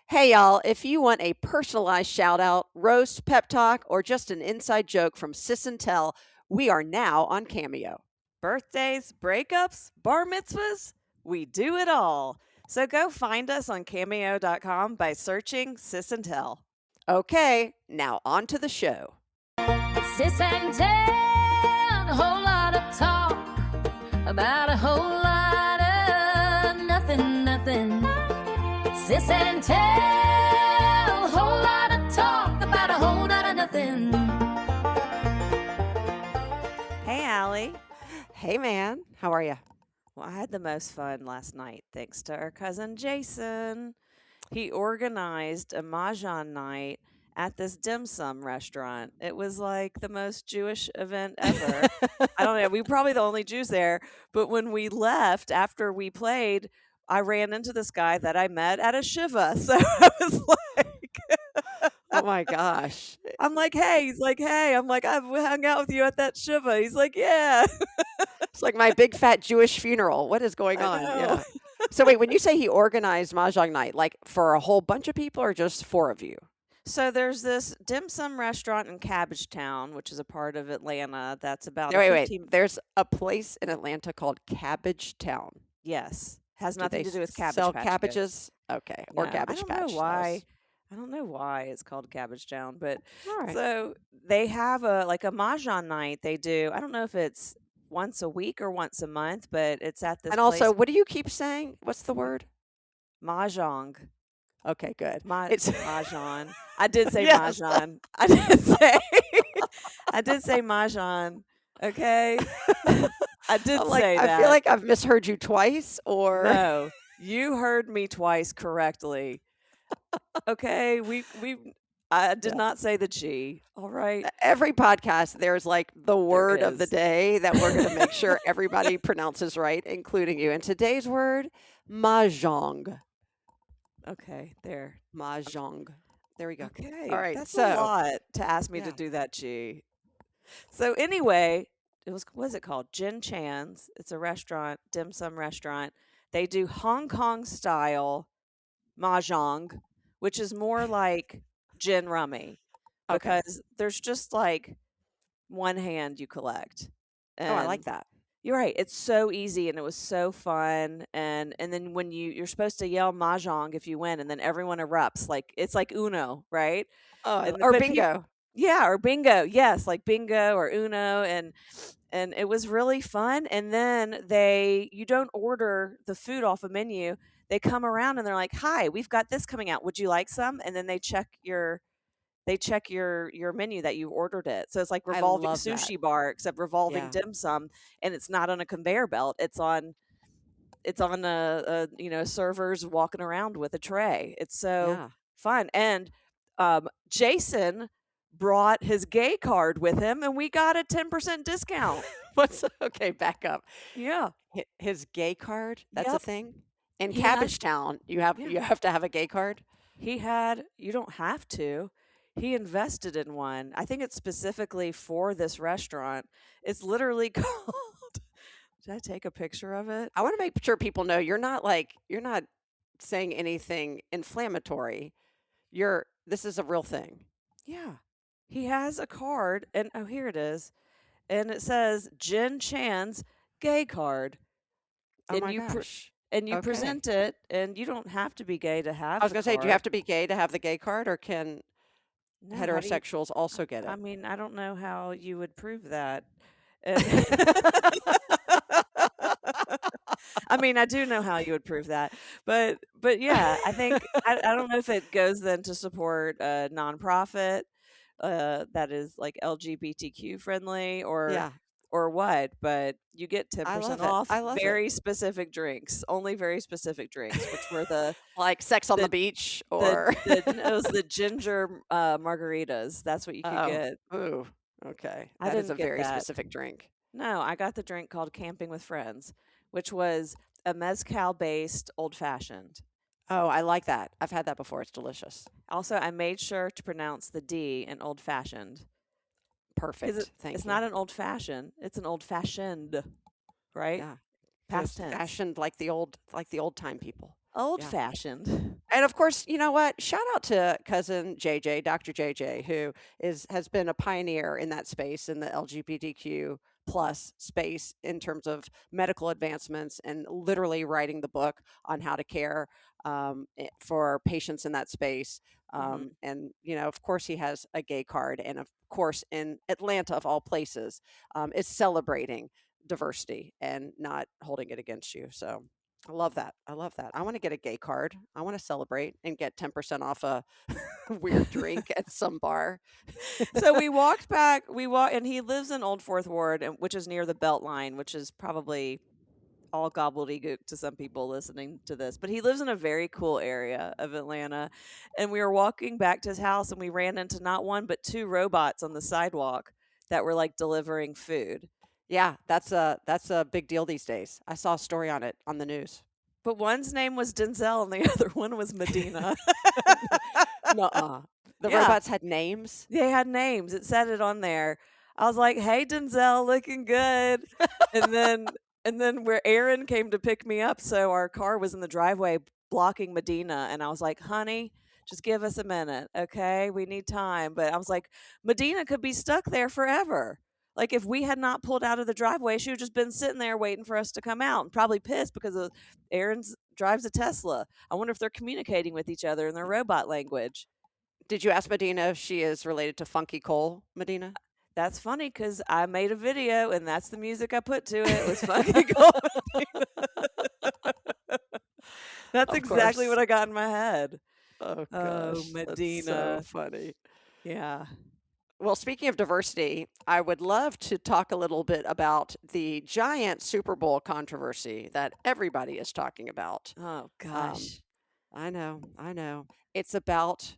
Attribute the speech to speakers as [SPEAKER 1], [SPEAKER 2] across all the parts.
[SPEAKER 1] Hey, y'all, if you want a personalized shout out, roast, pep talk, or just an inside joke from Sis and Tell, we are now on Cameo.
[SPEAKER 2] Birthdays, breakups, bar mitzvahs, we do it all. So go find us on cameo.com by searching Sis and Tell.
[SPEAKER 1] Okay, now on to the show.
[SPEAKER 3] Sis and Tell, a whole lot of talk about a whole lot of nothing. Sis and Tell, a whole lot of talk about a whole lot of nothing.
[SPEAKER 2] Hey, Allie.
[SPEAKER 1] Hey, man, how are you?
[SPEAKER 2] Well, I had the most fun last night thanks to our cousin Jason. He organized a Mah Jongg night at this dim sum restaurant. It was like the most Jewish event ever. I don't know. We were probably the only Jews there. But when we left after we played, I ran into this guy that I met at a shiva. So I was like,
[SPEAKER 1] Oh my gosh.
[SPEAKER 2] I'm like, hey. He's like, hey. I'm like, I've hung out with you at that shiva. He's like, yeah.
[SPEAKER 1] It's like my big fat Jewish funeral. What is going
[SPEAKER 2] I
[SPEAKER 1] on?
[SPEAKER 2] know.
[SPEAKER 1] Yeah. So, wait, when you say he organized Mah Jongg night, like for a whole bunch of people or just four of you?
[SPEAKER 2] So there's this dim sum restaurant in Cabbagetown, which is a part of Atlanta. That's about
[SPEAKER 1] No,
[SPEAKER 2] a
[SPEAKER 1] wait.
[SPEAKER 2] 15.
[SPEAKER 1] There's a place in Atlanta called Cabbagetown.
[SPEAKER 2] Yes, has
[SPEAKER 1] Do
[SPEAKER 2] nothing
[SPEAKER 1] they
[SPEAKER 2] to do with Cabbage
[SPEAKER 1] sell
[SPEAKER 2] Patch Kids.
[SPEAKER 1] cabbages? Okay. Or
[SPEAKER 2] No,
[SPEAKER 1] Cabbage Patch
[SPEAKER 2] I
[SPEAKER 1] dolls.
[SPEAKER 2] don't know why it's called Cabbagetown, but
[SPEAKER 1] All right.
[SPEAKER 2] so they have a Mah Jongg night. They do. I don't know if it's once a week or once a month, but it's at this
[SPEAKER 1] And also,
[SPEAKER 2] place
[SPEAKER 1] what do you keep saying? What's the word?
[SPEAKER 2] Mah Jongg.
[SPEAKER 1] Okay, good.
[SPEAKER 2] Mah
[SPEAKER 1] It's
[SPEAKER 2] Jongg. I did say
[SPEAKER 1] yes.
[SPEAKER 2] Mah Jongg. I did say I did say Mah Jongg. Okay. I did
[SPEAKER 1] I'm like,
[SPEAKER 2] say
[SPEAKER 1] I
[SPEAKER 2] that.
[SPEAKER 1] feel like I've misheard you twice, or
[SPEAKER 2] No, you heard me twice correctly. Okay, I did
[SPEAKER 1] yeah.
[SPEAKER 2] not say the G. All right,
[SPEAKER 1] Every podcast, there's like the
[SPEAKER 2] there
[SPEAKER 1] word of the
[SPEAKER 2] is.
[SPEAKER 1] day that we're going to make sure everybody pronounces right, including you. And today's word, mahjong.
[SPEAKER 2] Okay, there.
[SPEAKER 1] Mahjong. There we go.
[SPEAKER 2] Okay,
[SPEAKER 1] All right.
[SPEAKER 2] that's a
[SPEAKER 1] So,
[SPEAKER 2] lot to ask me to
[SPEAKER 1] yeah.
[SPEAKER 2] do that G. So anyway, what is it called? Jin Chan's. It's a restaurant, dim sum restaurant. They do Hong Kong style mahjong, which is more like gin rummy
[SPEAKER 1] Okay.
[SPEAKER 2] because there's just like one hand you collect.
[SPEAKER 1] Oh, I like
[SPEAKER 2] And
[SPEAKER 1] that.
[SPEAKER 2] you're right. It's so easy and it was so fun. And then when you're supposed to yell mahjong if you win, and then everyone erupts like it's like Uno, right?
[SPEAKER 1] Oh,
[SPEAKER 2] And
[SPEAKER 1] or
[SPEAKER 2] but
[SPEAKER 1] bingo.
[SPEAKER 2] yeah, or bingo. Yes, like bingo or Uno, and it was really fun. And then you don't order the food off a menu. They come around and they're like, "Hi, we've got this coming out. Would you like some?" And then they check your menu that you ordered it. So it's like
[SPEAKER 1] I
[SPEAKER 2] revolving
[SPEAKER 1] love that.
[SPEAKER 2] sushi bar, except revolving
[SPEAKER 1] Yeah.
[SPEAKER 2] dim sum, and it's not on a conveyor belt. It's on servers walking around with a tray. It's so
[SPEAKER 1] Yeah.
[SPEAKER 2] fun. And Jason brought his gay card with him, and we got a 10% discount.
[SPEAKER 1] Okay, back up.
[SPEAKER 2] Yeah.
[SPEAKER 1] His gay card, that's a
[SPEAKER 2] Yep.
[SPEAKER 1] thing? In
[SPEAKER 2] He has.
[SPEAKER 1] Cabbagetown, you
[SPEAKER 2] Yeah.
[SPEAKER 1] have to have a gay card?
[SPEAKER 2] You don't have to. He invested in one. I think it's specifically for this restaurant. It's literally called. Did I take a picture of it?
[SPEAKER 1] I want to make sure people know you're not saying anything inflammatory. This is a real thing.
[SPEAKER 2] Yeah. He has a card, and oh, here it is. And it says Jen Chan's gay card.
[SPEAKER 1] Oh
[SPEAKER 2] And
[SPEAKER 1] my
[SPEAKER 2] you
[SPEAKER 1] gosh.
[SPEAKER 2] and you
[SPEAKER 1] Okay.
[SPEAKER 2] present it, and you don't have to be gay to have
[SPEAKER 1] I was
[SPEAKER 2] the
[SPEAKER 1] going to say, do you
[SPEAKER 2] card.
[SPEAKER 1] have to be gay to have the gay card, or can
[SPEAKER 2] No, how do you
[SPEAKER 1] heterosexuals also get
[SPEAKER 2] I
[SPEAKER 1] it?
[SPEAKER 2] mean, I don't know how you would prove that. I mean, I do know how you would prove that, but yeah, I think I don't know if it goes then to support a nonprofit that is like LGBTQ friendly
[SPEAKER 1] Yeah,
[SPEAKER 2] or what, but you get
[SPEAKER 1] I
[SPEAKER 2] 10%
[SPEAKER 1] love it.
[SPEAKER 2] off
[SPEAKER 1] I love it.
[SPEAKER 2] very specific drinks, only very specific drinks, which were the
[SPEAKER 1] Like Sex on the
[SPEAKER 2] the
[SPEAKER 1] Beach,
[SPEAKER 2] the
[SPEAKER 1] or
[SPEAKER 2] it was the ginger margaritas. That's what you could
[SPEAKER 1] oh,
[SPEAKER 2] get.
[SPEAKER 1] ooh, okay,
[SPEAKER 2] I
[SPEAKER 1] that is a
[SPEAKER 2] didn't get
[SPEAKER 1] very
[SPEAKER 2] that.
[SPEAKER 1] specific drink.
[SPEAKER 2] No, I got the drink called Camping with Friends, which was a mezcal based old fashioned.
[SPEAKER 1] Oh, I like that. I've had that before. It's delicious.
[SPEAKER 2] Also, I made sure to pronounce the D in old fashioned.
[SPEAKER 1] Perfect. Thank
[SPEAKER 2] It's
[SPEAKER 1] you.
[SPEAKER 2] not an old fashioned, it's an old fashioned, right?
[SPEAKER 1] Yeah, it was
[SPEAKER 2] Past tense.
[SPEAKER 1] fashioned like the old time people.
[SPEAKER 2] Old-fashioned.
[SPEAKER 1] And of course, you know what? Shout out to cousin JJ, Dr. JJ, who has been a pioneer in that space, in the LGBTQ plus space, in terms of medical advancements, and literally writing the book on how to care for patients in that space. And of course, he has a gay card, and of course, in Atlanta of all places, is celebrating diversity and not holding it against you. So I love that. I love that. I want to get a gay card. I want to celebrate and get 10% off a weird drink at some bar.
[SPEAKER 2] So we walked back. And he lives in Old Fourth Ward, which is near the Beltline, which is probably all gobbledygook to some people listening to this. But he lives in a very cool area of Atlanta. And we were walking back to his house, and we ran into not one but two robots on the sidewalk that were like delivering food.
[SPEAKER 1] Yeah, that's a big deal these days. I saw a story on it on the news.
[SPEAKER 2] But one's name was Denzel, and the other one was Medina.
[SPEAKER 1] Nuh-uh. The
[SPEAKER 2] Yeah.
[SPEAKER 1] robots had names.
[SPEAKER 2] They had names. It said it on there. I was like, "Hey, Denzel, looking good." and then where Aaron came to pick me up, so our car was in the driveway blocking Medina, and I was like, "Honey, just give us a minute, okay? We need time." But I was like, Medina could be stuck there forever. Like, if we had not pulled out of the driveway, she would just been sitting there waiting for us to come out, and probably pissed because Aaron's drives a Tesla. I wonder if they're communicating with each other in their robot language.
[SPEAKER 1] Did you ask Medina if she is related to Funky Cole, Medina?
[SPEAKER 2] That's funny because I made a video, and that's the music I put to it. It was Funky Cole. That's
[SPEAKER 1] Of
[SPEAKER 2] exactly
[SPEAKER 1] course.
[SPEAKER 2] what I got in my head.
[SPEAKER 1] Oh,
[SPEAKER 2] Oh,
[SPEAKER 1] gosh.
[SPEAKER 2] Medina.
[SPEAKER 1] That's so funny.
[SPEAKER 2] Yeah.
[SPEAKER 1] Well, speaking of diversity, I would love to talk a little bit about the giant Super Bowl controversy that everybody is talking about.
[SPEAKER 2] Oh, gosh.
[SPEAKER 1] I know. It's about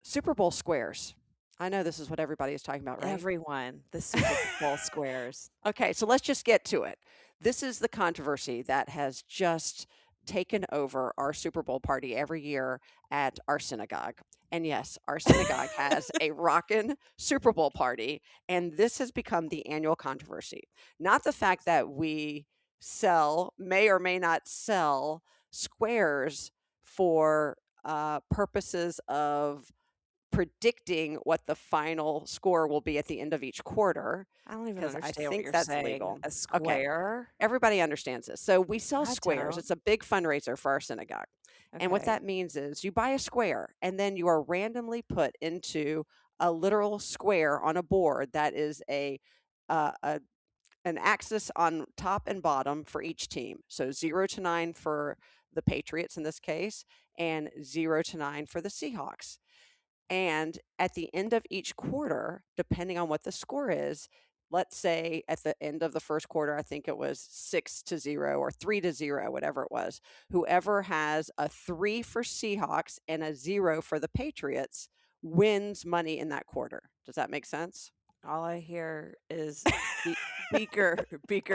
[SPEAKER 1] Super Bowl squares. I know this is what everybody is talking about, right?
[SPEAKER 2] Everyone, the Super Bowl squares.
[SPEAKER 1] Okay, so let's just get to it. This is the controversy that has just taken over our Super Bowl party every year at our synagogue. And yes, our synagogue has a rockin' Super Bowl party, and this has become the annual controversy. Not the fact that we may or may not sell squares for purposes of predicting what the final score will be at the end of each quarter.
[SPEAKER 2] I don't even
[SPEAKER 1] 'Cause I
[SPEAKER 2] understand what
[SPEAKER 1] think
[SPEAKER 2] you're
[SPEAKER 1] that's
[SPEAKER 2] saying.
[SPEAKER 1] legal.
[SPEAKER 2] A
[SPEAKER 1] Okay.
[SPEAKER 2] square?
[SPEAKER 1] Everybody understands this. So we sell
[SPEAKER 2] I
[SPEAKER 1] squares.
[SPEAKER 2] don't.
[SPEAKER 1] It's a big fundraiser for our synagogue. And what
[SPEAKER 2] Okay.
[SPEAKER 1] that means is you buy a square, and then you are randomly put into a literal square on a board that is an axis on top and bottom for each team. So 0 to 9 for the Patriots in this case, and 0 to 9 for the Seahawks. And at the end of each quarter, depending on what the score is, let's say at the end of the first quarter, I think it was 6-0 or 3-0, whatever it was. Whoever has a 3 for Seahawks and a 0 for the Patriots wins money in that quarter. Does that make sense?
[SPEAKER 2] All I hear is Beaker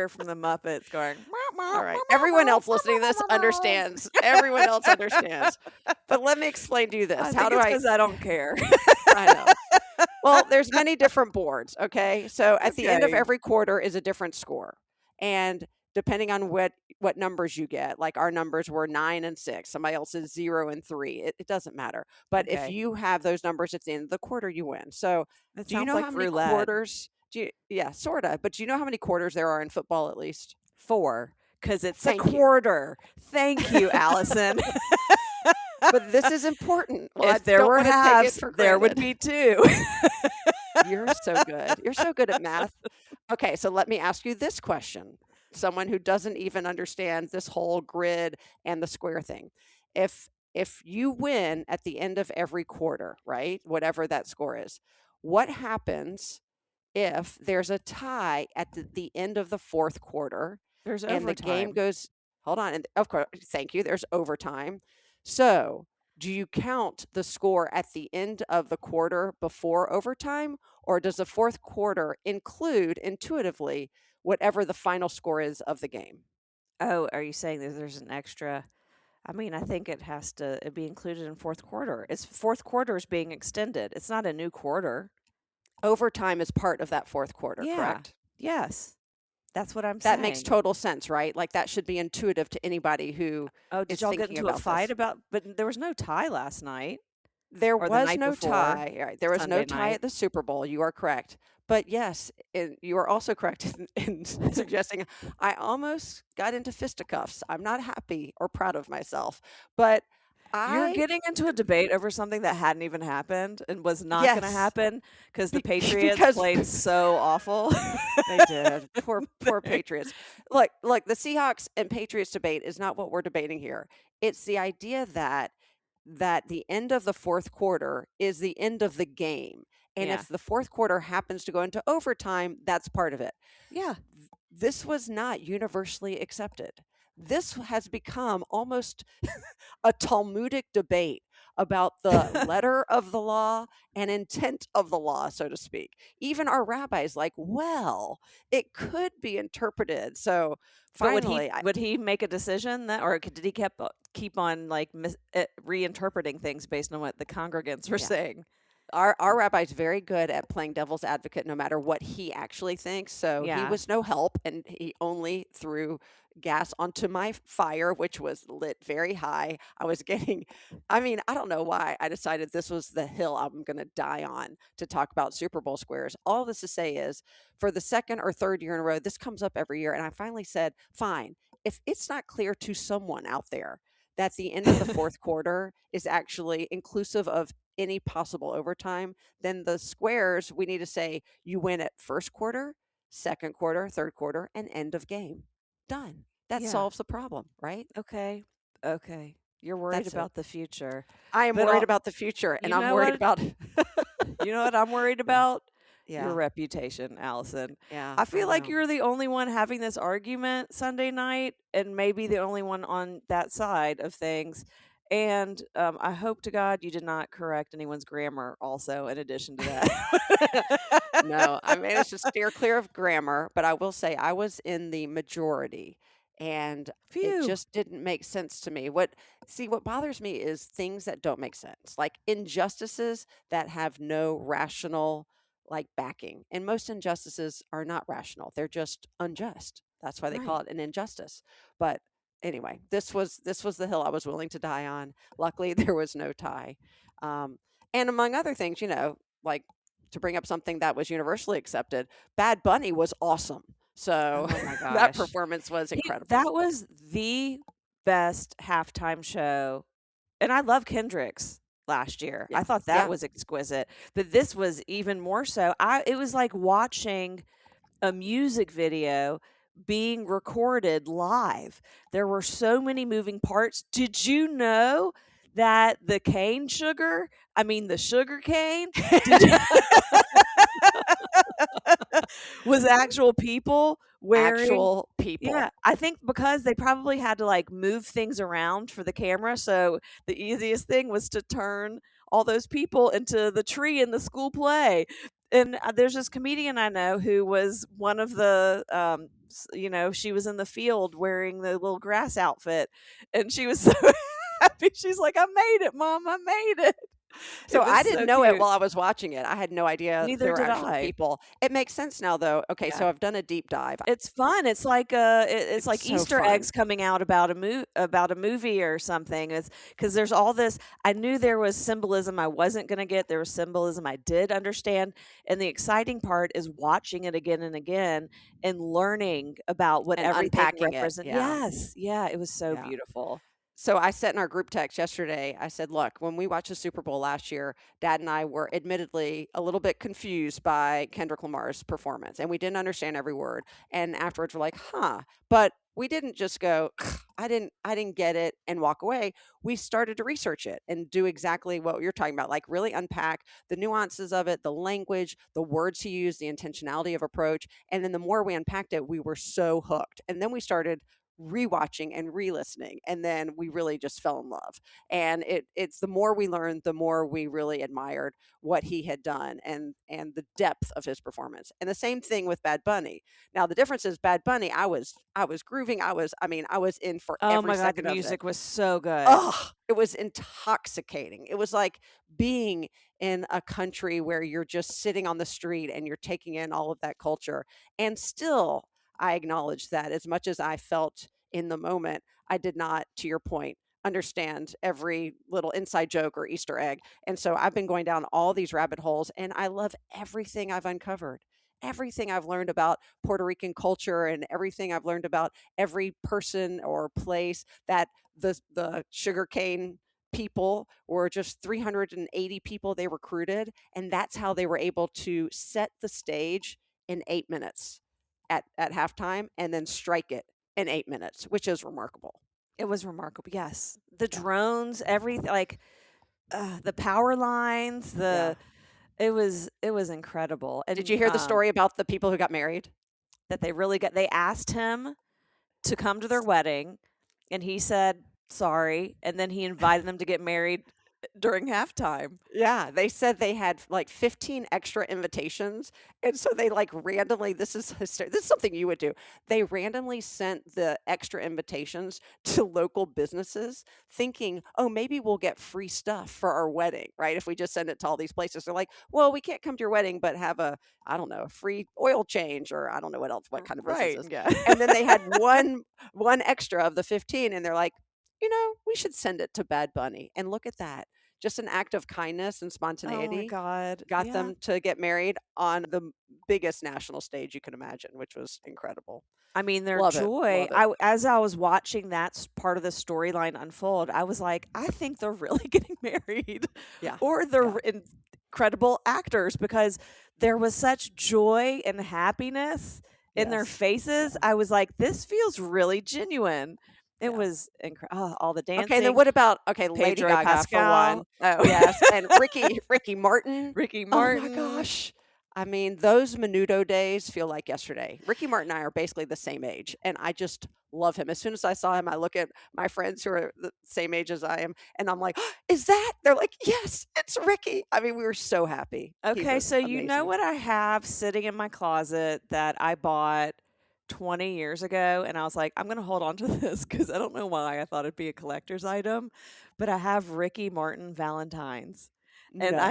[SPEAKER 2] from the Muppets going,
[SPEAKER 1] All right. Everyone else listening to this understands. Everyone else understands. But let me explain to you this.
[SPEAKER 2] I think it's because I don't care.
[SPEAKER 1] I know. Well, there's many different boards, okay? So at the end of
[SPEAKER 2] Okay.
[SPEAKER 1] every quarter is a different score. And depending on what numbers you get, like our numbers were 9 and 6, somebody else's 0 and 3. It doesn't matter. But if
[SPEAKER 2] Okay.
[SPEAKER 1] you have those numbers at the end of the quarter, you win. So
[SPEAKER 2] It
[SPEAKER 1] do you
[SPEAKER 2] sounds
[SPEAKER 1] know
[SPEAKER 2] like
[SPEAKER 1] how many
[SPEAKER 2] roulette.
[SPEAKER 1] quarters? Yeah, sort of. But do you know how many quarters there are in football at least?
[SPEAKER 2] 4, because it's
[SPEAKER 1] Thank
[SPEAKER 2] a
[SPEAKER 1] you.
[SPEAKER 2] quarter. Thank you, Allison.
[SPEAKER 1] But this is important. Well,
[SPEAKER 2] If there
[SPEAKER 1] don't
[SPEAKER 2] were
[SPEAKER 1] wanna take it
[SPEAKER 2] halves,
[SPEAKER 1] for
[SPEAKER 2] there would
[SPEAKER 1] granted.
[SPEAKER 2] be 2.
[SPEAKER 1] You're so good. You're so good at math. Okay, so let me ask you this question. Someone who doesn't even understand this whole grid and the square thing. If you win at the end of every quarter, right? Whatever that score is, what happens if there's a tie at the end of the fourth quarter
[SPEAKER 2] There's
[SPEAKER 1] and the game
[SPEAKER 2] overtime.
[SPEAKER 1] goes, hold on, and of course, thank you, there's overtime. So do you count the score at the end of the quarter before overtime, or does the fourth quarter include intuitively whatever the final score is of the game?
[SPEAKER 2] Oh, are you saying that there's an extra? I mean, I think it has to be included in fourth quarter. It's fourth quarter is being extended. It's not a new quarter.
[SPEAKER 1] Overtime is part of that fourth quarter,
[SPEAKER 2] Yeah.
[SPEAKER 1] correct?
[SPEAKER 2] Yes. That's what I'm
[SPEAKER 1] That makes
[SPEAKER 2] saying.
[SPEAKER 1] total sense, right? Like, that should be intuitive to anybody who
[SPEAKER 2] Oh, did
[SPEAKER 1] is
[SPEAKER 2] y'all get
[SPEAKER 1] thinking
[SPEAKER 2] into a
[SPEAKER 1] about
[SPEAKER 2] fight
[SPEAKER 1] this.
[SPEAKER 2] about? But there was no tie last night
[SPEAKER 1] There
[SPEAKER 2] or the
[SPEAKER 1] was
[SPEAKER 2] night
[SPEAKER 1] no
[SPEAKER 2] before,
[SPEAKER 1] tie, right, there was no
[SPEAKER 2] Sunday
[SPEAKER 1] tie
[SPEAKER 2] night.
[SPEAKER 1] at the Super Bowl, you are correct. But yes, and you are also correct in suggesting I almost got into fisticuffs. I'm not happy or proud of myself, but
[SPEAKER 2] You're
[SPEAKER 1] I
[SPEAKER 2] getting into a debate over something that hadn't even happened and was not going to
[SPEAKER 1] yes,
[SPEAKER 2] happen because the
[SPEAKER 1] be
[SPEAKER 2] Patriots
[SPEAKER 1] because
[SPEAKER 2] played so awful.
[SPEAKER 1] they did. Poor Patriots. Look, the Seahawks and Patriots debate is not what we're debating here. It's the idea that the end of the fourth quarter is the end of the game. And
[SPEAKER 2] Yeah.
[SPEAKER 1] if the fourth quarter happens to go into overtime, that's part of it.
[SPEAKER 2] Yeah.
[SPEAKER 1] This was not universally accepted. This has become almost a Talmudic debate about the letter of the law and intent of the law, so to speak. Even our rabbis like, well, it could be interpreted. So
[SPEAKER 2] But
[SPEAKER 1] finally,
[SPEAKER 2] would he make a decision that, or did he keep on like reinterpreting things based on what the congregants were
[SPEAKER 1] yeah,
[SPEAKER 2] saying?
[SPEAKER 1] our rabbi's very good at playing devil's advocate no matter what he actually thinks. So he
[SPEAKER 2] Yeah.
[SPEAKER 1] was no help, and he only threw gas onto my fire, which was lit very high. I was getting, I mean, I don't know why I decided this was the hill I'm going to die on to talk about Super Bowl squares. All this to say is, for the second or third year in a row, this comes up every year. And I finally said, fine, if it's not clear to someone out there that the end of the fourth quarter is actually inclusive of any possible overtime, then the squares, we need to say you win at first quarter, second quarter, third quarter, and end of game. Done. That
[SPEAKER 2] Yeah.
[SPEAKER 1] solves the problem, right?
[SPEAKER 2] Okay. Okay. You're worried
[SPEAKER 1] That's it.
[SPEAKER 2] about the future.
[SPEAKER 1] I am
[SPEAKER 2] But
[SPEAKER 1] worried about the future, and
[SPEAKER 2] you
[SPEAKER 1] I'm
[SPEAKER 2] know
[SPEAKER 1] worried
[SPEAKER 2] what?
[SPEAKER 1] about
[SPEAKER 2] You know what I'm worried about? Your
[SPEAKER 1] yeah,
[SPEAKER 2] reputation, Allison.
[SPEAKER 1] yeah,
[SPEAKER 2] I
[SPEAKER 1] I
[SPEAKER 2] feel like
[SPEAKER 1] know.
[SPEAKER 2] you're the only one having this argument Sunday night, and maybe the only one on that side of things. And I hope to God you did not correct anyone's grammar also, in addition to that.
[SPEAKER 1] No, I managed to steer clear of grammar, but I will say I was in the majority and it
[SPEAKER 2] Phew.
[SPEAKER 1] just didn't make sense to me. What bothers me is things that don't make sense, like injustices that have no rational like backing. And most injustices are not rational. They're just unjust. That's why they call
[SPEAKER 2] Right.
[SPEAKER 1] it an injustice. But anyway, this was the hill I was willing to die on. Luckily there was no tie. Um, and among other things, like to bring up something that was universally accepted, Bad Bunny was awesome. So
[SPEAKER 2] Oh my
[SPEAKER 1] that
[SPEAKER 2] gosh.
[SPEAKER 1] performance was incredible.
[SPEAKER 2] That was the best halftime show. And I love Kendrick's last year.
[SPEAKER 1] Yeah.
[SPEAKER 2] I thought that
[SPEAKER 1] Yeah.
[SPEAKER 2] was exquisite. But this was even more so. It was like watching a music video being recorded live. There were so many moving parts. Did you know that the the sugar cane, did you was actual people wearing.
[SPEAKER 1] Actual people.
[SPEAKER 2] Yeah, I think because they probably had to like move things around for the camera, so the easiest thing was to turn all those people into the tree in the school play. And there's this comedian I know who was one of the she was in the field wearing the little grass outfit, and she was so happy. She's like, "I made it, Mom, I made it."
[SPEAKER 1] So
[SPEAKER 2] It was
[SPEAKER 1] I
[SPEAKER 2] so
[SPEAKER 1] didn't know it
[SPEAKER 2] cute.
[SPEAKER 1] while I was watching it. I had no idea
[SPEAKER 2] Neither
[SPEAKER 1] there were
[SPEAKER 2] did
[SPEAKER 1] actual
[SPEAKER 2] I.
[SPEAKER 1] people. It makes sense now though. Okay,
[SPEAKER 2] Yeah.
[SPEAKER 1] so I've done a deep dive.
[SPEAKER 2] It's fun. It's like it's like
[SPEAKER 1] So
[SPEAKER 2] Easter
[SPEAKER 1] fun.
[SPEAKER 2] eggs coming out about a movie or something. It's because there's all this. I knew there was symbolism I wasn't going to get. There was symbolism I did understand, and the exciting part is watching it again and again and learning about what
[SPEAKER 1] And
[SPEAKER 2] everything
[SPEAKER 1] unpacking it.
[SPEAKER 2] represents.
[SPEAKER 1] Yeah.
[SPEAKER 2] Yes, yeah, it was so
[SPEAKER 1] Yeah.
[SPEAKER 2] beautiful.
[SPEAKER 1] So I said in our group text yesterday, I said, look, when we watched the Super Bowl last year, Dad and I were admittedly a little bit confused by Kendrick Lamar's performance, and we didn't understand every word. And afterwards, we're like, huh. But we didn't just go, I didn't get it and walk away. We started to research it and do exactly what you're talking about, like really unpack the nuances of it, the language, the words he used, the intentionality of approach. And then the more we unpacked it, we were so hooked. And then we started rewatching and re-listening, and then we really just fell in love. And it's the more we learned, the more we really admired what he had done and the depth of his performance. And the same thing with Bad Bunny. Now the difference is Bad Bunny, I was grooving. I was in for
[SPEAKER 2] Oh
[SPEAKER 1] every
[SPEAKER 2] my God, the
[SPEAKER 1] second of it.
[SPEAKER 2] music was so good.
[SPEAKER 1] Oh, it was intoxicating. It was like being in a country where you're just sitting on the street and you're taking in all of that culture. And still, I acknowledge that as much as I felt in the moment, I did not, to your point, understand every little inside joke or Easter egg. And so I've been going down all these rabbit holes, and I love everything I've uncovered. Everything I've learned about Puerto Rican culture and everything I've learned about every person or place that the sugarcane people were just 380 people they recruited, and that's how they were able to set the stage in 8 minutes at halftime and then strike it in 8 minutes, which is remarkable.
[SPEAKER 2] It was remarkable. Yes. The
[SPEAKER 1] Yeah.
[SPEAKER 2] drones, everything, like the power lines,
[SPEAKER 1] Yeah.
[SPEAKER 2] it was incredible.
[SPEAKER 1] Did
[SPEAKER 2] And
[SPEAKER 1] you hear the story about the people who got married?
[SPEAKER 2] that they asked him to come to their wedding, and he said sorry, and then he invited them to get married during halftime.
[SPEAKER 1] Yeah, they said they had like 15 extra invitations. And so they like randomly, this is this is something you would do. They randomly sent the extra invitations to local businesses thinking, oh, maybe we'll get free stuff for our wedding, right? If we just send it to all these places. They're like, well, we can't come to your wedding, but have I don't know, a free oil change, or I don't know what else, what kind of business
[SPEAKER 2] Right.
[SPEAKER 1] is.
[SPEAKER 2] Yeah.
[SPEAKER 1] And then they had one extra of the 15, and they're like, we should send it to Bad Bunny. And look at that. Just an act of kindness and
[SPEAKER 2] Oh my
[SPEAKER 1] spontaneity
[SPEAKER 2] God.
[SPEAKER 1] got
[SPEAKER 2] Yeah.
[SPEAKER 1] them to get married on the biggest national stage you can imagine, which was incredible.
[SPEAKER 2] I mean, their
[SPEAKER 1] Love it.
[SPEAKER 2] joy.
[SPEAKER 1] Love it.
[SPEAKER 2] As I was watching that part of the storyline unfold, I was like, I think they're really getting married,
[SPEAKER 1] Yeah.
[SPEAKER 2] or they're incredible actors, because there was such joy and happiness in their
[SPEAKER 1] Yes.
[SPEAKER 2] faces. I was like, this feels really genuine. It
[SPEAKER 1] Yeah.
[SPEAKER 2] was incredible. All the dancing.
[SPEAKER 1] Okay, then what about Lady
[SPEAKER 2] Pedro
[SPEAKER 1] Gaga for
[SPEAKER 2] Pascal.
[SPEAKER 1] one?
[SPEAKER 2] Oh,
[SPEAKER 1] Yes, and Ricky Martin.
[SPEAKER 2] Ricky
[SPEAKER 1] Oh my
[SPEAKER 2] Martin.
[SPEAKER 1] gosh. I mean, those Menudo days feel like yesterday. Ricky Martin and I are basically the same age, and I just love him. As soon as I saw him, I look at my friends who are the same age as I am, and I'm like, is that? They're like, yes, it's Ricky. I mean, we were so happy. He
[SPEAKER 2] Okay,
[SPEAKER 1] was
[SPEAKER 2] so you know
[SPEAKER 1] amazing.
[SPEAKER 2] what I have sitting in my closet that I bought 20 years ago, and I was like, I'm going to hold on to this because I don't know why I thought it'd be a collector's item, but I have Ricky Martin Valentines. And
[SPEAKER 1] No.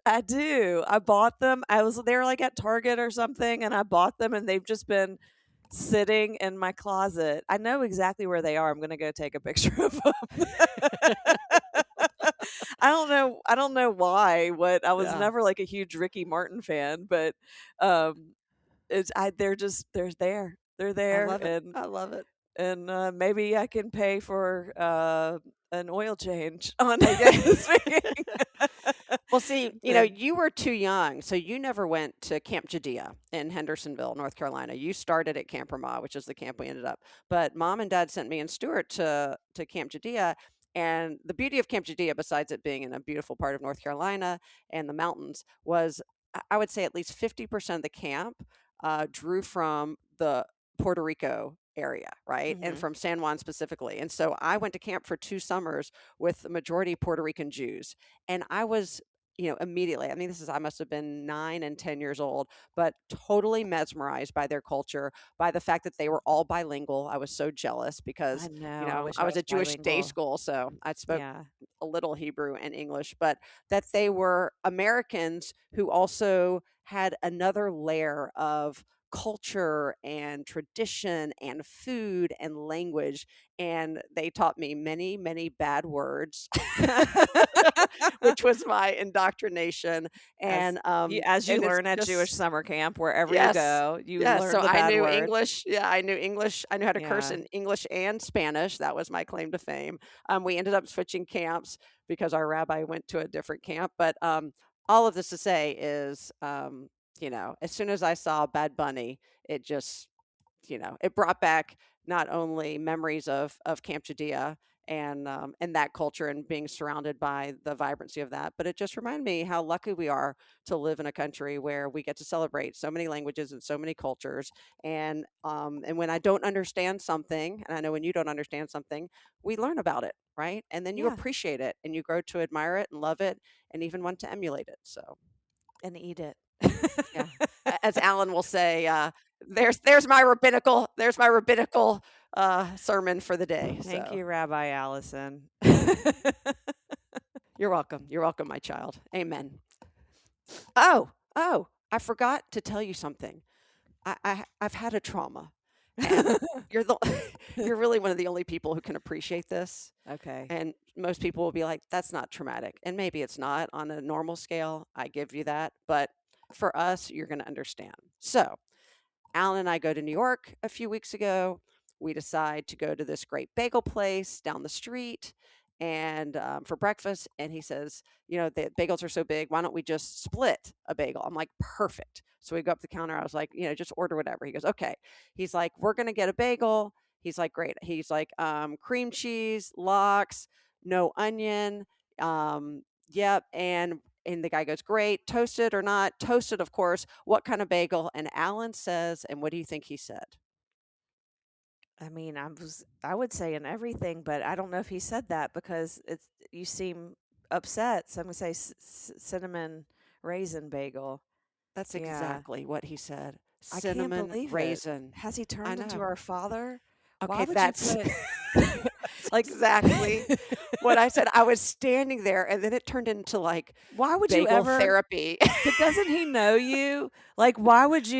[SPEAKER 2] I do. I bought them. They were like at Target or something, and I bought them, and they've just been sitting in my closet. I know exactly where they are. I'm going to go take a picture of them. I don't know why. I was
[SPEAKER 1] Yeah.
[SPEAKER 2] never like a huge Ricky Martin fan, but they're there. They're
[SPEAKER 1] I
[SPEAKER 2] there,
[SPEAKER 1] love it. I love it.
[SPEAKER 2] and maybe I can pay for an oil change on
[SPEAKER 1] Okay.
[SPEAKER 2] this weekend.
[SPEAKER 1] Well, see,
[SPEAKER 2] Then-
[SPEAKER 1] you were too young, so you never went to Camp Judea in Hendersonville, North Carolina. You started at Camp Ramah, which is the camp we ended up. But Mom and Dad sent me and Stuart to Camp Judea, and the beauty of Camp Judea, besides it being in a beautiful part of North Carolina and the mountains, was I would say at least 50% of the camp drew from the Puerto Rico area, right? And
[SPEAKER 2] Mhm.
[SPEAKER 1] from San Juan specifically. And so I went to camp for 2 summers with the majority Puerto Rican Jews. And I was, immediately, I mean, I must have been 9 and 10 years old, but totally mesmerized by their culture, by the fact that they were all bilingual. I was so jealous because,
[SPEAKER 2] I know. I wish
[SPEAKER 1] I
[SPEAKER 2] I
[SPEAKER 1] was
[SPEAKER 2] was
[SPEAKER 1] at Jewish day
[SPEAKER 2] bilingual.
[SPEAKER 1] school. So I spoke
[SPEAKER 2] Yeah.
[SPEAKER 1] a little Hebrew and English, but that they were Americans who also had another layer of culture and tradition and food and language. And they taught me many, many bad words, which was my indoctrination. And
[SPEAKER 2] As you
[SPEAKER 1] and it's
[SPEAKER 2] learn at Jewish
[SPEAKER 1] just
[SPEAKER 2] summer camp, wherever you
[SPEAKER 1] yes.
[SPEAKER 2] go, you
[SPEAKER 1] Yeah,
[SPEAKER 2] learn
[SPEAKER 1] so
[SPEAKER 2] the
[SPEAKER 1] I
[SPEAKER 2] bad
[SPEAKER 1] knew
[SPEAKER 2] words.
[SPEAKER 1] English. Yeah, I knew English. I knew how to curse
[SPEAKER 2] Yeah.
[SPEAKER 1] in English and Spanish. That was my claim to fame. We ended up switching camps because our rabbi went to a different camp. But all of this to say is, as soon as I saw Bad Bunny, it just, it brought back not only memories of Camp Judea and that culture and being surrounded by the vibrancy of that, but it just reminded me how lucky we are to live in a country where we get to celebrate so many languages and so many cultures. And when I don't understand something, and I know when you don't understand something, we learn about it, right? And then you
[SPEAKER 2] Yeah.
[SPEAKER 1] appreciate it and you grow to admire it and love it and even want to emulate it. So
[SPEAKER 2] And eat it.
[SPEAKER 1] yeah, as Alan will say, there's my rabbinical sermon for the day.
[SPEAKER 2] Thank
[SPEAKER 1] So
[SPEAKER 2] you, Rabbi Allison.
[SPEAKER 1] you're welcome. You're welcome, my child. Amen. Oh, I forgot to tell you something. I've had a trauma. And you're the you're really one of the only people who can appreciate this.
[SPEAKER 2] Okay.
[SPEAKER 1] And most people will be like, "That's not traumatic." And maybe it's not on a normal scale. I give you that. But for us, you're going to understand. So, Alan and I go to New York a few weeks ago. We decide to go to this great bagel place down the street and for breakfast. And he says, the bagels are so big. Why don't we just split a bagel? I'm like, perfect. So we go up the counter. I was like, just order whatever. He goes, okay. He's like, we're going to get a bagel. He's like, great. He's like, cream cheese, lox, no onion. Yep. And the guy goes, great. Toasted or not? Toasted, of course. What kind of bagel? And Alan says, and what do you think he said?
[SPEAKER 2] I mean, I would say in everything, but I don't know if he said that because you seem upset. So I'm gonna say cinnamon raisin bagel.
[SPEAKER 1] That's
[SPEAKER 2] Yeah.
[SPEAKER 1] exactly what he said.
[SPEAKER 2] I can't
[SPEAKER 1] Cinnamon
[SPEAKER 2] believe it.
[SPEAKER 1] raisin.
[SPEAKER 2] Has he
[SPEAKER 1] I
[SPEAKER 2] turned into
[SPEAKER 1] know.
[SPEAKER 2] our father? Why
[SPEAKER 1] Okay,
[SPEAKER 2] would
[SPEAKER 1] that's
[SPEAKER 2] you put like
[SPEAKER 1] exactly what I said. I was standing there, and then it turned into like
[SPEAKER 2] why would you
[SPEAKER 1] bagel
[SPEAKER 2] ever
[SPEAKER 1] therapy.
[SPEAKER 2] but doesn't he know you? Like why wouldn't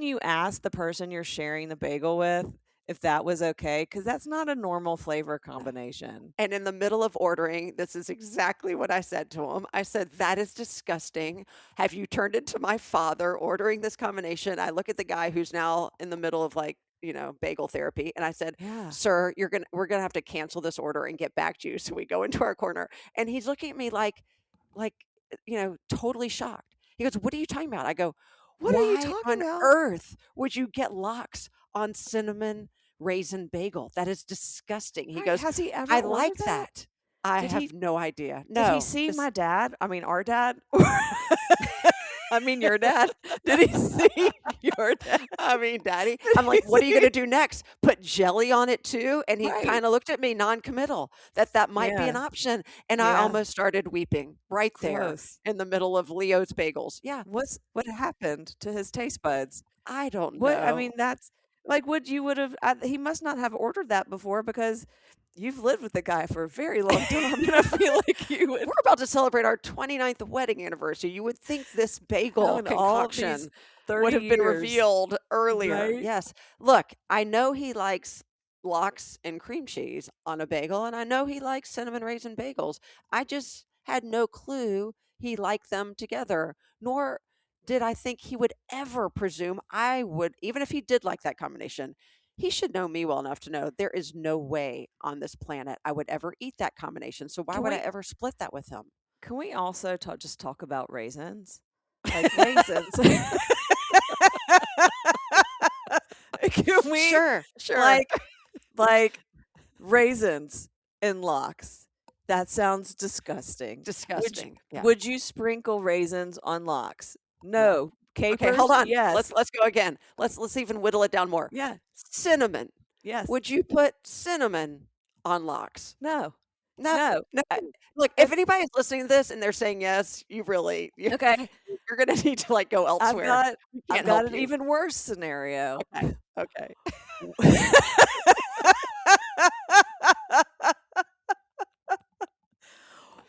[SPEAKER 2] you ask the person you're sharing the bagel with if that was okay? Because that's not a normal flavor combination.
[SPEAKER 1] And in the middle of ordering, this is exactly what I said to him. I said, that is disgusting. Have you turned into my father ordering this combination? I look at the guy who's now in the middle of like, bagel therapy. And I said,
[SPEAKER 2] Yeah.
[SPEAKER 1] sir, we're gonna have to cancel this order and get back to you. So we go into our corner and he's looking at me like, totally shocked. He goes, what are you talking about? I go,
[SPEAKER 2] What are you
[SPEAKER 1] why
[SPEAKER 2] talking
[SPEAKER 1] on
[SPEAKER 2] about?
[SPEAKER 1] earth would you get lox on cinnamon raisin bagel? That is disgusting. He
[SPEAKER 2] Right,
[SPEAKER 1] goes,
[SPEAKER 2] has he ever
[SPEAKER 1] I
[SPEAKER 2] ordered
[SPEAKER 1] like
[SPEAKER 2] that?
[SPEAKER 1] that. I
[SPEAKER 2] Did
[SPEAKER 1] have
[SPEAKER 2] he
[SPEAKER 1] no idea.
[SPEAKER 2] did he
[SPEAKER 1] No,
[SPEAKER 2] see
[SPEAKER 1] this,
[SPEAKER 2] my dad? I mean our dad? I mean your dad. Did he see your dad?
[SPEAKER 1] I mean, Daddy.
[SPEAKER 2] Did
[SPEAKER 1] I'm
[SPEAKER 2] he
[SPEAKER 1] like, what are you
[SPEAKER 2] see
[SPEAKER 1] going to do next? Put jelly on it too? And he
[SPEAKER 2] Right.
[SPEAKER 1] kind of looked at me non-committal that might be an
[SPEAKER 2] Yeah.
[SPEAKER 1] option. And I
[SPEAKER 2] Yeah.
[SPEAKER 1] almost started weeping right there
[SPEAKER 2] Gross.
[SPEAKER 1] in the middle of Leo's bagels. Yeah,
[SPEAKER 2] What happened to his taste buds?
[SPEAKER 1] I don't
[SPEAKER 2] What I
[SPEAKER 1] know.
[SPEAKER 2] mean, that's like you would have. He must not have ordered that before because you've lived with the guy for a very long time, and I feel like you would.
[SPEAKER 1] We're about to celebrate our 29th wedding anniversary. You would think this bagel
[SPEAKER 2] How in all of
[SPEAKER 1] concoction
[SPEAKER 2] these
[SPEAKER 1] would
[SPEAKER 2] 30
[SPEAKER 1] have been
[SPEAKER 2] years,
[SPEAKER 1] revealed earlier.
[SPEAKER 2] right?
[SPEAKER 1] Yes. Look, I know he likes lox and cream cheese on a bagel, and I know he likes cinnamon raisin bagels. I just had no clue he liked them together, nor did I think he would ever presume I would, even if he did like that combination. He should know me well enough to know there is no way on this planet I would ever eat that combination. So why
[SPEAKER 2] Can
[SPEAKER 1] would I
[SPEAKER 2] we
[SPEAKER 1] ever split that with him?
[SPEAKER 2] can we also just talk about raisins? Like raisins. Can we
[SPEAKER 1] Sure.
[SPEAKER 2] like raisins and lox? That sounds disgusting.
[SPEAKER 1] Disgusting. Yeah.
[SPEAKER 2] Would you sprinkle raisins on lox?
[SPEAKER 1] No.
[SPEAKER 2] No. Capers?
[SPEAKER 1] Okay, hold on.
[SPEAKER 2] Yes.
[SPEAKER 1] Let's go again. Let's even whittle it down more.
[SPEAKER 2] Yeah.
[SPEAKER 1] Cinnamon.
[SPEAKER 2] Yes.
[SPEAKER 1] Would you put cinnamon on lox?
[SPEAKER 2] No.
[SPEAKER 1] No.
[SPEAKER 2] No.
[SPEAKER 1] No.
[SPEAKER 2] I-
[SPEAKER 1] Look, if anybody's listening to this and they're saying yes, you're
[SPEAKER 2] Okay.
[SPEAKER 1] going to need to like go
[SPEAKER 2] I've
[SPEAKER 1] elsewhere.
[SPEAKER 2] got
[SPEAKER 1] We
[SPEAKER 2] I've
[SPEAKER 1] can't
[SPEAKER 2] got
[SPEAKER 1] help
[SPEAKER 2] an
[SPEAKER 1] you.
[SPEAKER 2] even worse scenario.
[SPEAKER 1] Okay. Okay.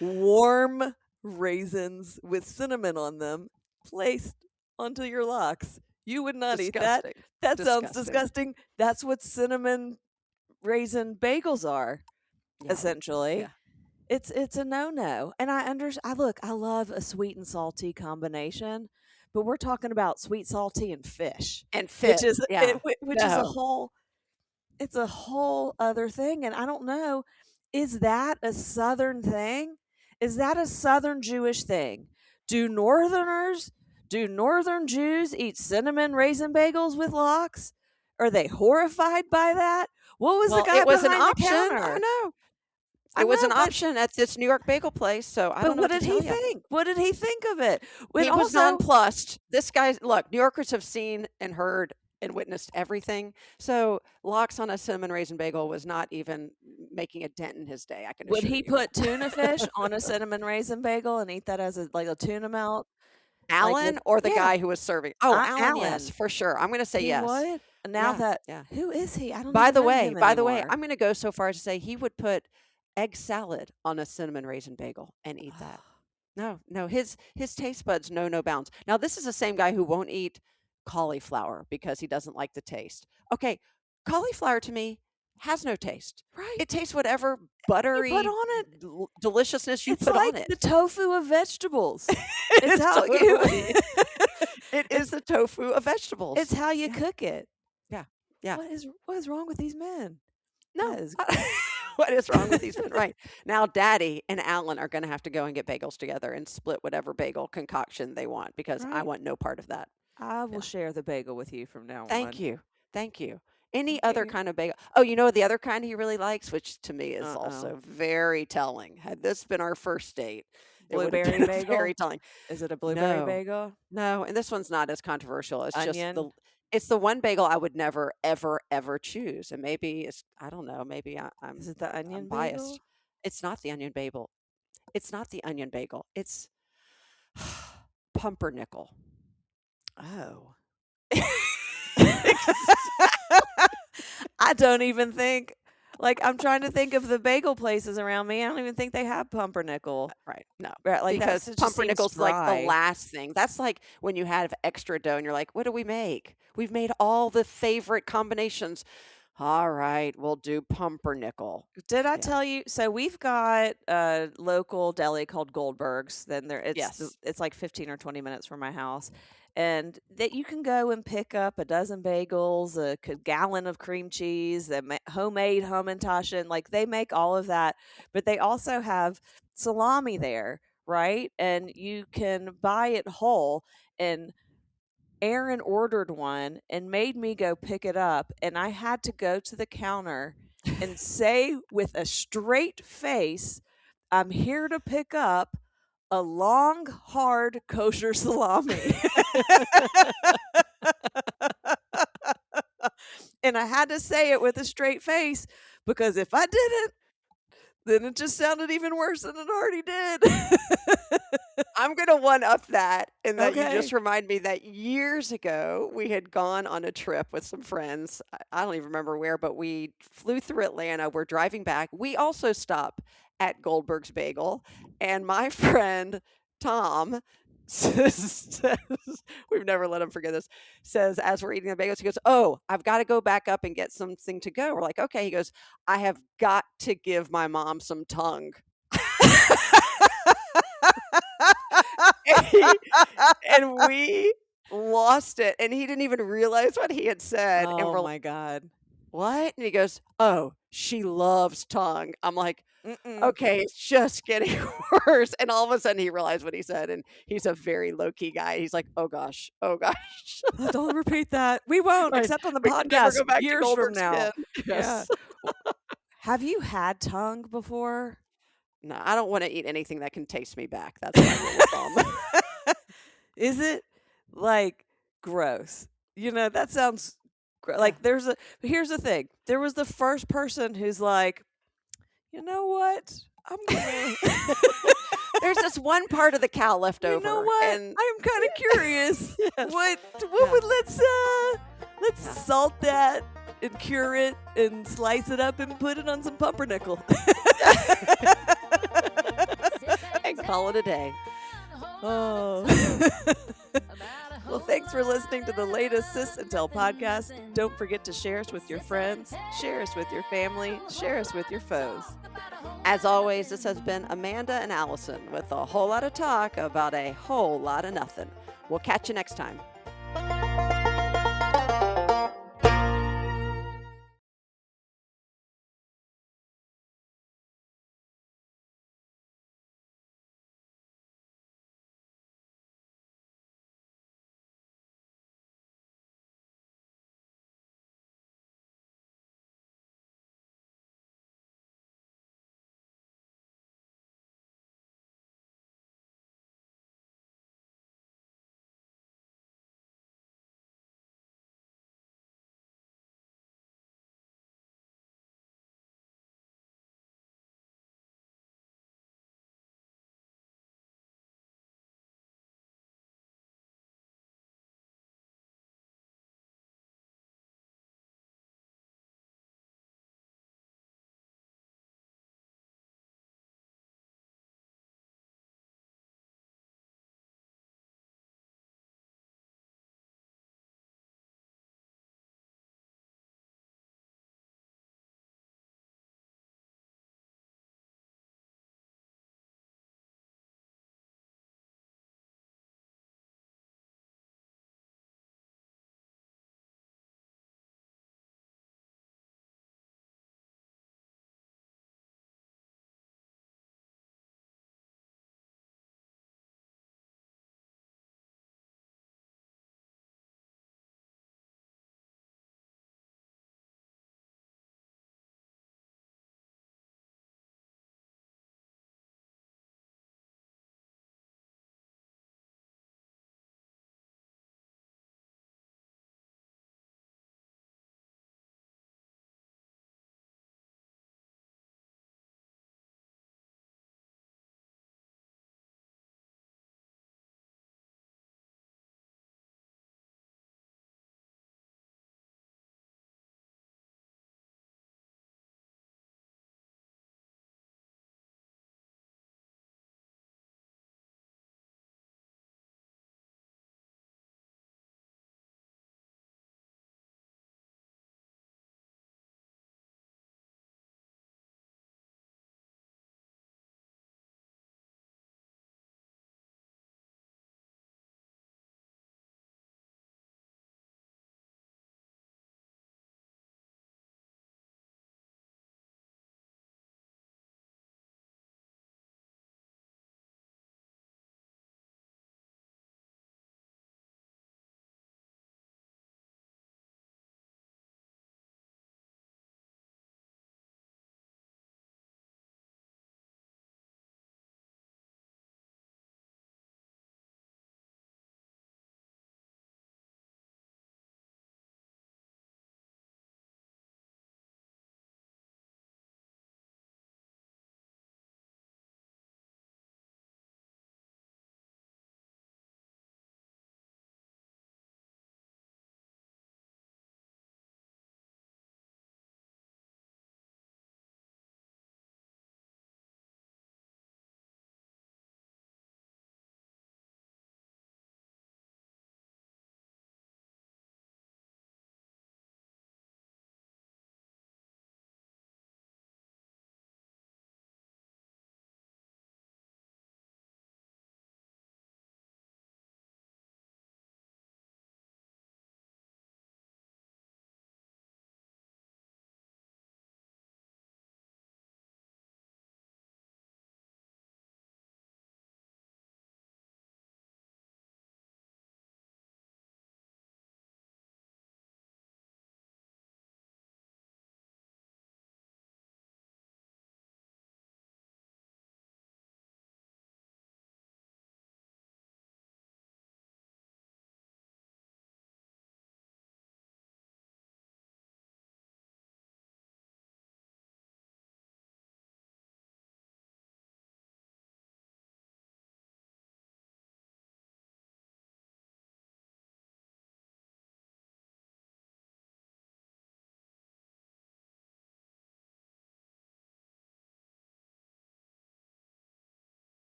[SPEAKER 2] Warm raisins with cinnamon on them placed onto your lox. You would not eat that.
[SPEAKER 1] Disgusting.
[SPEAKER 2] That sounds
[SPEAKER 1] Disgusting.
[SPEAKER 2] disgusting. That's what cinnamon raisin bagels are,
[SPEAKER 1] Yeah.
[SPEAKER 2] essentially.
[SPEAKER 1] Yeah.
[SPEAKER 2] It's a no-no. And I love a sweet and salty combination, but we're talking about sweet, salty, and fish,
[SPEAKER 1] And
[SPEAKER 2] which
[SPEAKER 1] fit.
[SPEAKER 2] is
[SPEAKER 1] Yeah.
[SPEAKER 2] which is a
[SPEAKER 1] No.
[SPEAKER 2] whole other thing. And I don't know, is that a Southern thing? Is that a Southern Jewish thing? Do Northern Jews eat cinnamon raisin bagels with lox? Are they horrified by that? What was
[SPEAKER 1] Well,
[SPEAKER 2] the guy
[SPEAKER 1] it was an
[SPEAKER 2] behind the
[SPEAKER 1] option. I
[SPEAKER 2] counter?
[SPEAKER 1] know.
[SPEAKER 2] I
[SPEAKER 1] It was an
[SPEAKER 2] know, but
[SPEAKER 1] option at this New York bagel place, so I
[SPEAKER 2] but
[SPEAKER 1] don't know
[SPEAKER 2] what
[SPEAKER 1] what to
[SPEAKER 2] did he
[SPEAKER 1] tell you.
[SPEAKER 2] think? What did he think of it? When
[SPEAKER 1] He was
[SPEAKER 2] also,
[SPEAKER 1] nonplussed. This guy's look, New Yorkers have seen and heard and witnessed everything. So lox on a cinnamon raisin bagel was not even making a dent in his day, I can
[SPEAKER 2] would
[SPEAKER 1] assure
[SPEAKER 2] he
[SPEAKER 1] you.
[SPEAKER 2] put tuna fish on a cinnamon raisin bagel and eat that as a tuna melt? Like
[SPEAKER 1] Alan or the
[SPEAKER 2] yeah,
[SPEAKER 1] guy who was serving? Oh, Alan, yes,
[SPEAKER 2] Alan.
[SPEAKER 1] for sure. I'm going to say
[SPEAKER 2] He
[SPEAKER 1] yes.
[SPEAKER 2] would. Now
[SPEAKER 1] Yeah,
[SPEAKER 2] that
[SPEAKER 1] yeah.
[SPEAKER 2] who is he? I don't
[SPEAKER 1] By
[SPEAKER 2] even
[SPEAKER 1] the
[SPEAKER 2] know
[SPEAKER 1] way,
[SPEAKER 2] him
[SPEAKER 1] by the way,
[SPEAKER 2] anymore.
[SPEAKER 1] I'm going to go so far as to say he would put egg salad on a cinnamon raisin bagel and eat that. No, his taste buds know no bounds. Now, this is the same guy who won't eat cauliflower because he doesn't like the taste. Okay, cauliflower to me has no taste.
[SPEAKER 2] Right.
[SPEAKER 1] It tastes whatever
[SPEAKER 2] You
[SPEAKER 1] buttery
[SPEAKER 2] put on it.
[SPEAKER 1] deliciousness you
[SPEAKER 2] It's
[SPEAKER 1] put
[SPEAKER 2] like
[SPEAKER 1] on it.
[SPEAKER 2] the tofu of vegetables.
[SPEAKER 1] It
[SPEAKER 2] It's
[SPEAKER 1] is
[SPEAKER 2] how
[SPEAKER 1] totally.
[SPEAKER 2] you
[SPEAKER 1] It is the tofu of vegetables.
[SPEAKER 2] it's how you
[SPEAKER 1] Yeah,
[SPEAKER 2] cook it.
[SPEAKER 1] yeah, yeah.
[SPEAKER 2] What is wrong with these men?
[SPEAKER 1] No.
[SPEAKER 2] That is
[SPEAKER 1] What is wrong with these men? Right. Now, Daddy and Alan are going to have to go and get bagels together and split whatever bagel concoction they want because I
[SPEAKER 2] right.
[SPEAKER 1] want no part of that.
[SPEAKER 2] I will
[SPEAKER 1] Yeah.
[SPEAKER 2] share the bagel with you from now
[SPEAKER 1] Thank
[SPEAKER 2] on.
[SPEAKER 1] you. Thank you. Any other
[SPEAKER 2] Okay.
[SPEAKER 1] kind of bagel? Oh, you know the other kind he really likes, which to me is
[SPEAKER 2] Uh-oh.
[SPEAKER 1] also very telling. Had this been our first date, it would have
[SPEAKER 2] Blueberry
[SPEAKER 1] been very
[SPEAKER 2] bagel?
[SPEAKER 1] telling.
[SPEAKER 2] Is it a blueberry
[SPEAKER 1] No,
[SPEAKER 2] bagel?
[SPEAKER 1] no, and this one's not as controversial.
[SPEAKER 2] Onion?
[SPEAKER 1] It's the one bagel I would never, ever, ever choose. And maybe it's I don't know. Maybe
[SPEAKER 2] Is it the
[SPEAKER 1] I'm
[SPEAKER 2] onion
[SPEAKER 1] biased.
[SPEAKER 2] bagel?
[SPEAKER 1] It's not the onion bagel. It's not the onion bagel. It's pumpernickel.
[SPEAKER 2] Oh.
[SPEAKER 1] Ex-
[SPEAKER 2] I don't even think like I'm trying to think of the bagel places around me. I don't even think they have pumpernickel.
[SPEAKER 1] Right. No.
[SPEAKER 2] Right, like that
[SPEAKER 1] Because
[SPEAKER 2] just seems
[SPEAKER 1] pumpernickel's like the
[SPEAKER 2] dry.
[SPEAKER 1] last thing. That's like when you have extra dough and you're like, what do we make? We've made all the favorite combinations. All right, we'll do pumpernickel.
[SPEAKER 2] Did I
[SPEAKER 1] Yeah.
[SPEAKER 2] tell you? So we've got a local deli called Goldberg's. Then
[SPEAKER 1] Yes.
[SPEAKER 2] it's like 15 or 20 minutes from my house, and that you can go and pick up a dozen bagels, a gallon of cream cheese, homemade Hamantaschen. Like they make all of that, but they also have salami there, right? And you can buy it whole. And Aaron ordered one and made me go pick it up, and I had to go to the counter and say with a straight face, "I'm here to pick up a long, hard kosher salami." And I had to say it with a straight face because if I didn't, then it just sounded even worse than it already did.
[SPEAKER 1] I'm going to one up that in that you
[SPEAKER 2] Okay.
[SPEAKER 1] just remind me that years ago we had gone on a trip with some friends. I don't even remember where, but we flew through Atlanta. We're driving back. We also stop at Goldberg's Bagel. And my friend Tom says, we've never let him forget this, says, as we're eating the bagels, he goes, "Oh, I've got to go back up and get something to go." We're like, "Okay." He goes, "I have got to give my mom some tongue." And we lost it, and he didn't even realize what he had said, and
[SPEAKER 2] Oh
[SPEAKER 1] we're like,
[SPEAKER 2] my God.
[SPEAKER 1] "What?" And he goes, "Oh, she loves tongue." I'm like,
[SPEAKER 2] Mm-mm.
[SPEAKER 1] "Okay, it's just getting worse." And all of a sudden he realized what he said, and he's a very low-key guy. He's like, "Oh gosh, oh gosh."
[SPEAKER 2] Don't repeat that. We won't,
[SPEAKER 1] Right.
[SPEAKER 2] except on the
[SPEAKER 1] We can never
[SPEAKER 2] podcast
[SPEAKER 1] go back to
[SPEAKER 2] years from
[SPEAKER 1] Goldberg's
[SPEAKER 2] now.
[SPEAKER 1] again.
[SPEAKER 2] Yeah.
[SPEAKER 1] Yes.
[SPEAKER 2] Have you had tongue before?
[SPEAKER 1] No, I don't wanna eat anything that can taste me back. That's my rule of thumb.
[SPEAKER 2] Is it like gross? That sounds
[SPEAKER 1] Yeah.
[SPEAKER 2] like here's the thing. There was the first person who's like, you know what? I'm gonna
[SPEAKER 1] There's this one part of the cow left
[SPEAKER 2] You know
[SPEAKER 1] over,
[SPEAKER 2] what?
[SPEAKER 1] and
[SPEAKER 2] I'm kind of curious.
[SPEAKER 1] yes.
[SPEAKER 2] What
[SPEAKER 1] Yeah.
[SPEAKER 2] would let's
[SPEAKER 1] Yeah.
[SPEAKER 2] salt that and cure it and slice it up and put it on some pumpernickel.
[SPEAKER 1] And call it a day.
[SPEAKER 2] Oh. Well, thanks for listening to the latest Sis and Tell podcast. Don't forget to share us with your friends, share us with your family, share us with your foes.
[SPEAKER 1] As always, this has been Amanda and Allison with a whole lot of talk about a whole lot of nothing. We'll catch you next time.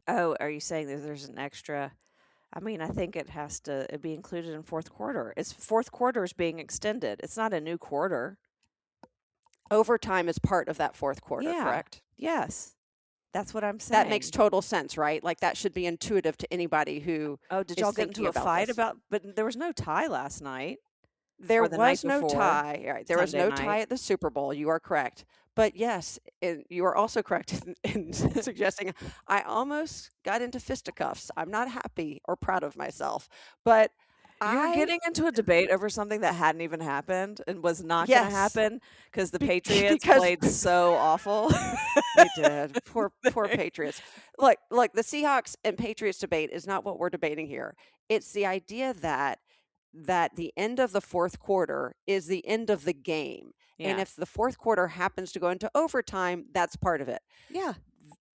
[SPEAKER 2] Oh, are you saying that there's an extra? I mean, I think it has to be included in fourth quarter. It's fourth quarter is being extended. It's not a new quarter.
[SPEAKER 1] Overtime is part of that fourth quarter,
[SPEAKER 2] Yeah.
[SPEAKER 1] correct?
[SPEAKER 2] Yes. That's what I'm saying.
[SPEAKER 1] That makes total sense, right? Like that should be intuitive to anybody who
[SPEAKER 2] Oh, did
[SPEAKER 1] is
[SPEAKER 2] y'all get
[SPEAKER 1] thinking
[SPEAKER 2] into a
[SPEAKER 1] about
[SPEAKER 2] fight
[SPEAKER 1] this.
[SPEAKER 2] about? But there was no tie last night
[SPEAKER 1] There
[SPEAKER 2] or the night
[SPEAKER 1] was no
[SPEAKER 2] before.
[SPEAKER 1] tie. Right. There was
[SPEAKER 2] Sunday
[SPEAKER 1] no tie
[SPEAKER 2] night.
[SPEAKER 1] at the Super Bowl. You are correct. But yes, you are also correct in suggesting I almost got into fisticuffs. I'm not happy or proud of myself, but
[SPEAKER 2] You were
[SPEAKER 1] I
[SPEAKER 2] getting into a debate over something that hadn't even happened and was not going to
[SPEAKER 1] yes,
[SPEAKER 2] happen because the
[SPEAKER 1] be-
[SPEAKER 2] Patriots
[SPEAKER 1] because
[SPEAKER 2] played so awful.
[SPEAKER 1] they did. Poor Patriots. Look, the Seahawks and Patriots debate is not what we're debating here. It's the idea that the end of the fourth quarter is the end of the game. And
[SPEAKER 2] Yeah.
[SPEAKER 1] if the fourth quarter happens to go into overtime, that's part of it.
[SPEAKER 2] Yeah.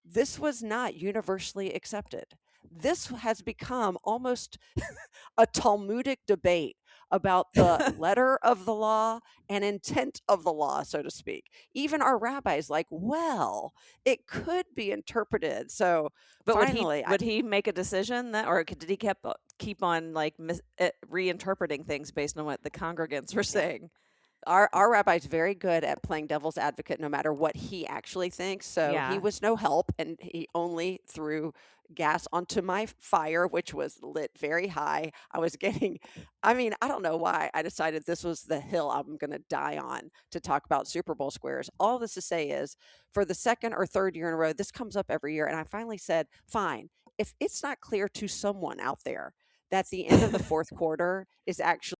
[SPEAKER 1] This was not universally accepted. This has become almost a Talmudic debate about the letter of the law and intent of the law, so to speak. Even our rabbis like, well, it could be interpreted. So
[SPEAKER 2] But
[SPEAKER 1] finally,
[SPEAKER 2] would he make a decision that, or did he keep on like reinterpreting things based on what the congregants were saying?
[SPEAKER 1] our rabbi's very good at playing devil's advocate no matter what he actually thinks. So he
[SPEAKER 2] Yeah.
[SPEAKER 1] was no help, and he only threw gas onto my fire, which was lit very high. I was getting, I mean, I don't know why I decided this was the hill I'm going to die on to talk about Super Bowl squares. All this to say is for the second or third year in a row, this comes up every year. And I finally said, fine, if it's not clear to someone out there that the end of the fourth quarter is actually